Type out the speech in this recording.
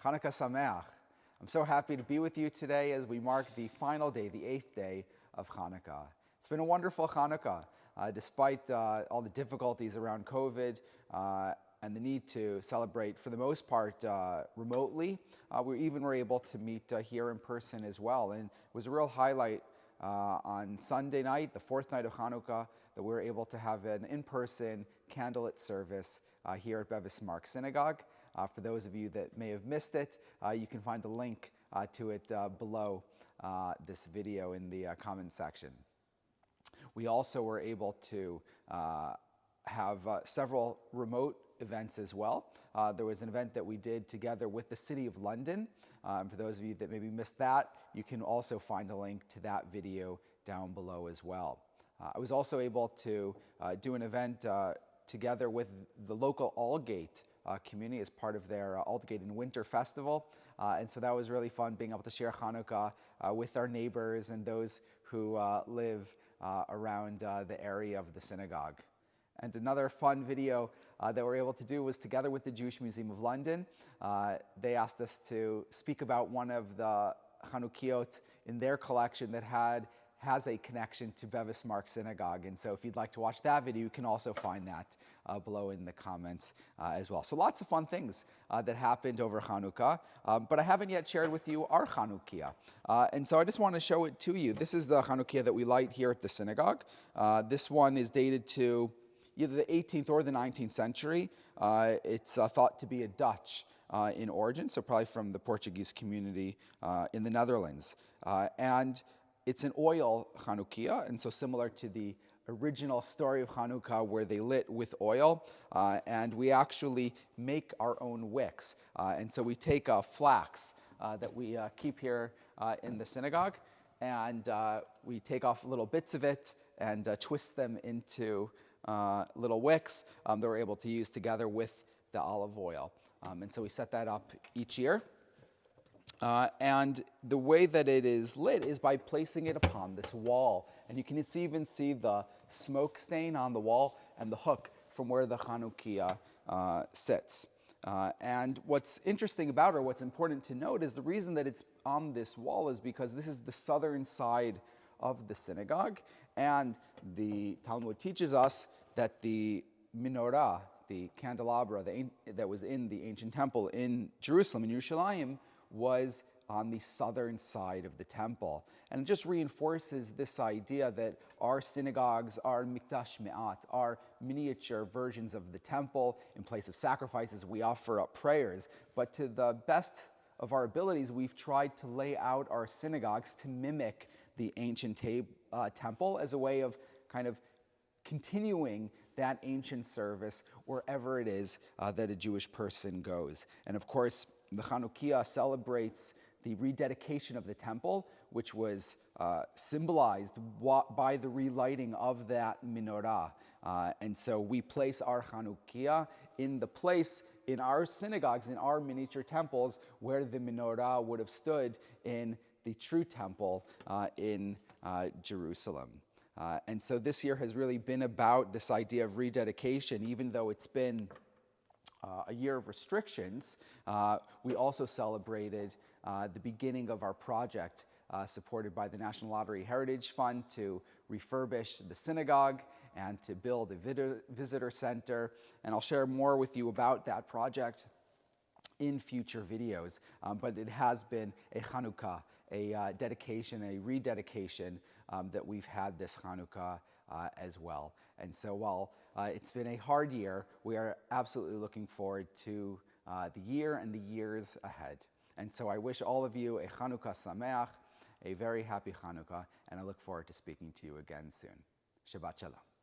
Chanukah Sameach. I'm so happy to be with you today as we mark the final day, the 8th day of Hanukkah. It's been a wonderful Hanukkah, despite all the difficulties around COVID and the need to celebrate, for the most part, remotely. We even were able to meet here in person as well, and it was a real highlight on Sunday night, the fourth night of Hanukkah, that we were able to have an in-person candlelit service here at Bevis Mark Synagogue. For those of you that may have missed it, you can find a link to it below this video in the comment section. We also were able to have several remote events as well. There was an event that we did together with the City of London. For those of you that maybe missed that, you can also find a link to that video down below as well. I was also able to do an event together with the local Aldgate community as part of their Aldgate in Winter Festival. And so that was really fun, being able to share Hanukkah with our neighbors and those who live around the area of the synagogue. And another fun video that we were able to do was together with the Jewish Museum of London. They asked us to speak about one of the Chanukkiot in their collection that has a connection to Bevis Mark Synagogue. And so if you'd like to watch that video, you can also find that below in the comments as well. So lots of fun things that happened over Hanukkah, but I haven't yet shared with you our Chanukiah. And so I just want to show it to you. This is the Chanukiah that we light here at the synagogue. This one is dated to either the 18th or the 19th century. It's thought to be a Dutch in origin, so probably from the Portuguese community in the Netherlands. And it's an oil Chanukiah, and so similar to the original story of Hanukkah where they lit with oil, and we actually make our own wicks. And so we take flax that we keep here in the synagogue, and we take off little bits of it and twist them into little wicks that we're able to use together with the olive oil. And so we set that up each year. And the way that it is lit is by placing it upon this wall. And you can even see the smoke stain on the wall and the hook from where the Chanukiah sits. And what's interesting about it, or what's important to note, is the reason that it's on this wall is because this is the southern side of the synagogue. And the Talmud teaches us that the menorah, the candelabra that was in the ancient temple in Jerusalem, in Yerushalayim, was on the southern side of the temple. And it just reinforces this idea that our synagogues are mikdash me'at, are miniature versions of the temple. In place of sacrifices, we offer up prayers. But to the best of our abilities, we've tried to lay out our synagogues to mimic the ancient temple as a way of kind of continuing that ancient service wherever it is that a Jewish person goes. And of course, the Chanukiah celebrates the rededication of the temple, which was symbolized by the relighting of that menorah. And so we place our Chanukiah in the place in our synagogues, in our miniature temples, where the menorah would have stood in the true temple in Jerusalem. And so this year has really been about this idea of rededication. Even though it's been a year of restrictions, we also celebrated the beginning of our project supported by the National Lottery Heritage Fund to refurbish the synagogue and to build a visitor center. And I'll share more with you about that project in future videos. But it has been a Chanukkah, a dedication, a rededication that we've had this Hanukkah as well. And so while it's been a hard year, we are absolutely looking forward to the year and the years ahead. And so I wish all of you a Chanukah Sameach, a very happy Hanukkah, and I look forward to speaking to you again soon. Shabbat Shalom.